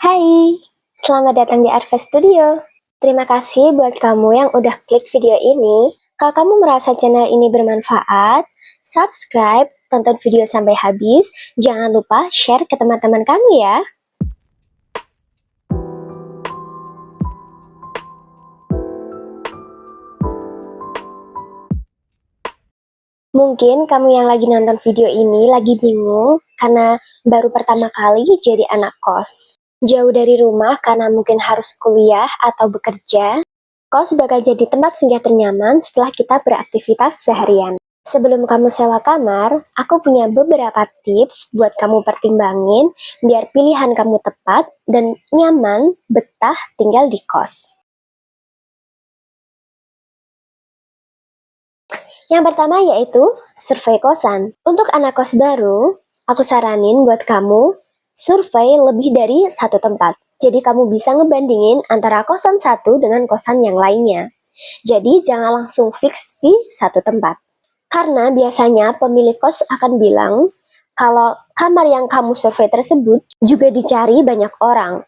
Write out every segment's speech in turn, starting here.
Hai, selamat datang di Arfa Studio. Terima kasih buat kamu yang udah klik video ini. Kalau kamu merasa channel ini bermanfaat, subscribe, tonton video sampai habis. Jangan lupa share ke teman-teman kamu ya. Mungkin kamu yang lagi nonton video ini lagi bingung karena baru pertama kali jadi anak kos. Jauh dari rumah karena mungkin harus kuliah atau bekerja. Kos bakal jadi tempat singgah ternyaman setelah kita beraktivitas seharian. Sebelum kamu sewa kamar, aku punya beberapa tips buat kamu pertimbangin biar pilihan kamu tepat dan nyaman betah tinggal di kos. Yang pertama yaitu survei kosan. Untuk anak kos baru, aku saranin buat kamu survei lebih dari satu tempat. Jadi kamu bisa ngebandingin antara kosan satu dengan kosan yang lainnya. Jadi jangan langsung fix di satu tempat. Karena biasanya pemilik kos akan bilang kalau kamar yang kamu survei tersebut juga dicari banyak orang.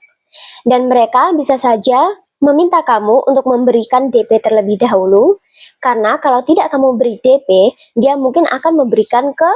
Dan mereka bisa saja meminta kamu untuk memberikan DP terlebih dahulu, karena kalau tidak kamu beri DP, dia mungkin akan memberikan ke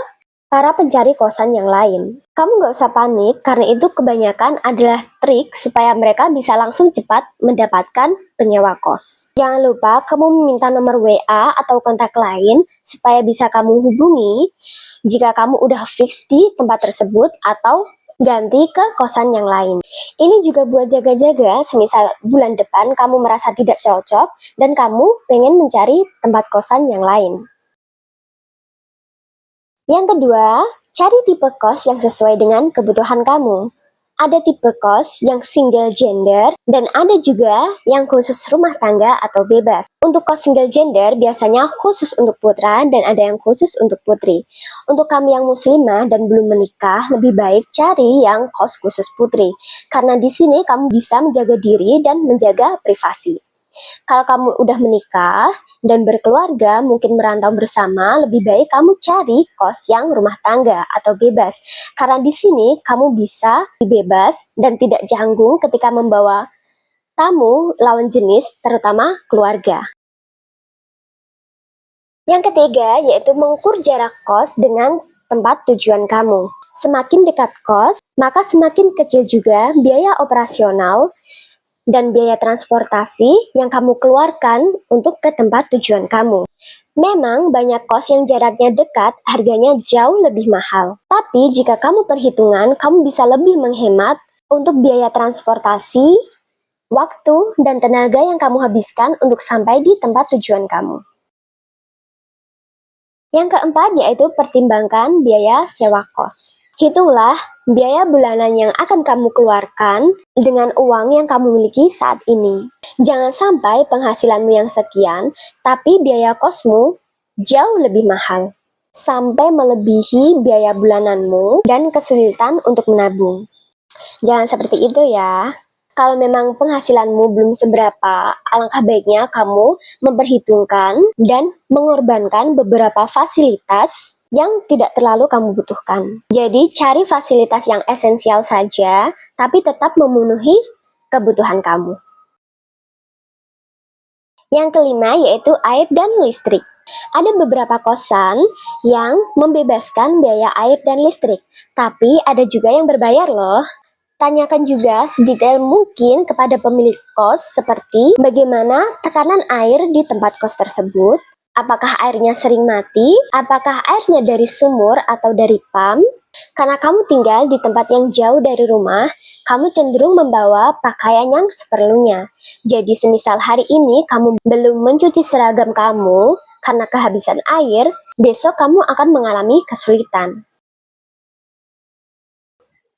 para pencari kosan yang lain. Kamu nggak usah panik, karena itu kebanyakan adalah trik supaya mereka bisa langsung cepat mendapatkan penyewa kos. Jangan lupa kamu meminta nomor WA atau kontak lain supaya bisa kamu hubungi jika kamu udah fix di tempat tersebut atau ganti ke kosan yang lain. Ini juga buat jaga-jaga, semisal bulan depan kamu merasa tidak cocok dan kamu pengen mencari tempat kosan yang lain. Yang kedua, cari tipe kos yang sesuai dengan kebutuhan kamu. Ada tipe kos yang single gender dan ada juga yang khusus rumah tangga atau bebas. Untuk kos single gender biasanya khusus untuk putra dan ada yang khusus untuk putri. Untuk kamu yang muslimah dan belum menikah, lebih baik cari yang kos khusus putri. Karena di sini kamu bisa menjaga diri dan menjaga privasi. Kalau kamu udah menikah dan berkeluarga, mungkin merantau bersama, lebih baik kamu cari kos yang rumah tangga atau bebas. Karena di sini kamu bisa bebas dan tidak canggung ketika membawa tamu lawan jenis, terutama keluarga. Yang ketiga yaitu mengukur jarak kos dengan tempat tujuan kamu. Semakin dekat kos, maka semakin kecil juga biaya operasional dan biaya transportasi yang kamu keluarkan untuk ke tempat tujuan kamu. Memang banyak kos yang jaraknya dekat, harganya jauh lebih mahal. Tapi jika kamu perhitungan, kamu bisa lebih menghemat untuk biaya transportasi, waktu, dan tenaga yang kamu habiskan untuk sampai di tempat tujuan kamu. Yang keempat yaitu pertimbangkan biaya sewa kos. Hitunglah biaya bulanan yang akan kamu keluarkan dengan uang yang kamu miliki saat ini. Jangan sampai penghasilanmu yang sekian, tapi biaya kosmu jauh lebih mahal, sampai melebihi biaya bulananmu dan kesulitan untuk menabung. Jangan seperti itu ya. Kalau memang penghasilanmu belum seberapa, alangkah baiknya kamu memperhitungkan dan mengorbankan beberapa fasilitas yang tidak terlalu kamu butuhkan. Jadi cari fasilitas yang esensial saja, tapi tetap memenuhi kebutuhan kamu. Yang kelima yaitu air dan listrik. Ada beberapa kosan yang membebaskan biaya air dan listrik, tapi ada juga yang berbayar loh. Tanyakan juga sedetail mungkin kepada pemilik kos seperti bagaimana tekanan air di tempat kos tersebut, apakah airnya sering mati, apakah airnya dari sumur atau dari pump. Karena kamu tinggal di tempat yang jauh dari rumah, kamu cenderung membawa pakaian yang seperlunya. Jadi semisal hari ini kamu belum mencuci seragam kamu karena kehabisan air, besok kamu akan mengalami kesulitan.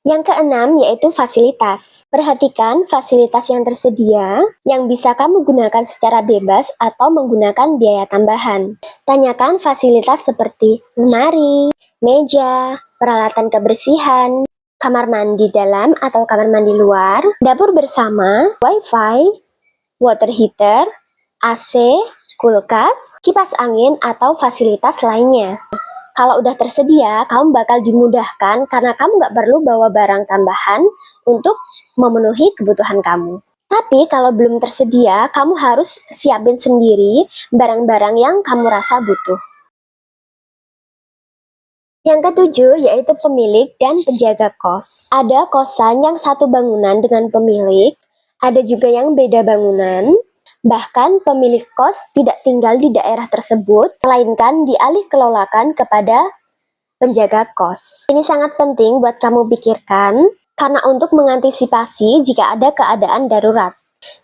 Yang keenam yaitu fasilitas. Perhatikan fasilitas yang tersedia yang bisa kamu gunakan secara bebas atau menggunakan biaya tambahan. Tanyakan fasilitas seperti lemari, meja, peralatan kebersihan, kamar mandi dalam atau kamar mandi luar, dapur bersama, wifi, water heater, AC, kulkas, kipas angin, atau fasilitas lainnya. Kalau udah tersedia, kamu bakal dimudahkan karena kamu nggak perlu bawa barang tambahan untuk memenuhi kebutuhan kamu. Tapi kalau belum tersedia, kamu harus siapin sendiri barang-barang yang kamu rasa butuh. Yang ketujuh yaitu pemilik dan penjaga kos. Ada kosan yang satu bangunan dengan pemilik, ada juga yang beda bangunan. Bahkan pemilik kos tidak tinggal di daerah tersebut, melainkan dialih kelolakan kepada penjaga kos. Ini sangat penting buat kamu pikirkan, karena untuk mengantisipasi jika ada keadaan darurat.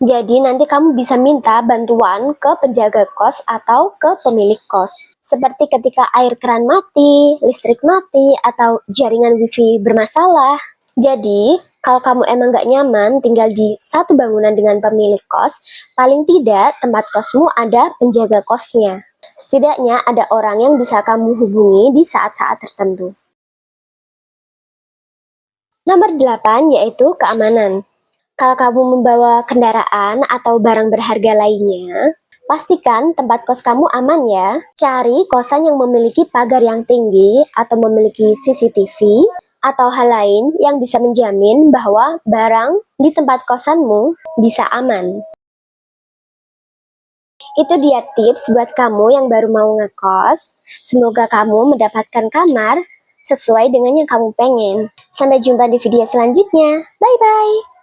Jadi nanti kamu bisa minta bantuan ke penjaga kos atau ke pemilik kos. Seperti ketika air keran mati, listrik mati, atau jaringan wifi bermasalah. Jadi, kalau kamu emang gak nyaman tinggal di satu bangunan dengan pemilik kos, paling tidak tempat kosmu ada penjaga kosnya. Setidaknya ada orang yang bisa kamu hubungi di saat-saat tertentu. Nomor 8 yaitu keamanan. Kalau kamu membawa kendaraan atau barang berharga lainnya, pastikan tempat kos kamu aman ya. Cari kosan yang memiliki pagar yang tinggi atau memiliki CCTV atau hal lain yang bisa menjamin bahwa barang di tempat kosanmu bisa aman. Itu dia tips buat kamu yang baru mau ngekos. Semoga kamu mendapatkan kamar sesuai dengan yang kamu pengen. Sampai jumpa di video selanjutnya. Bye-bye!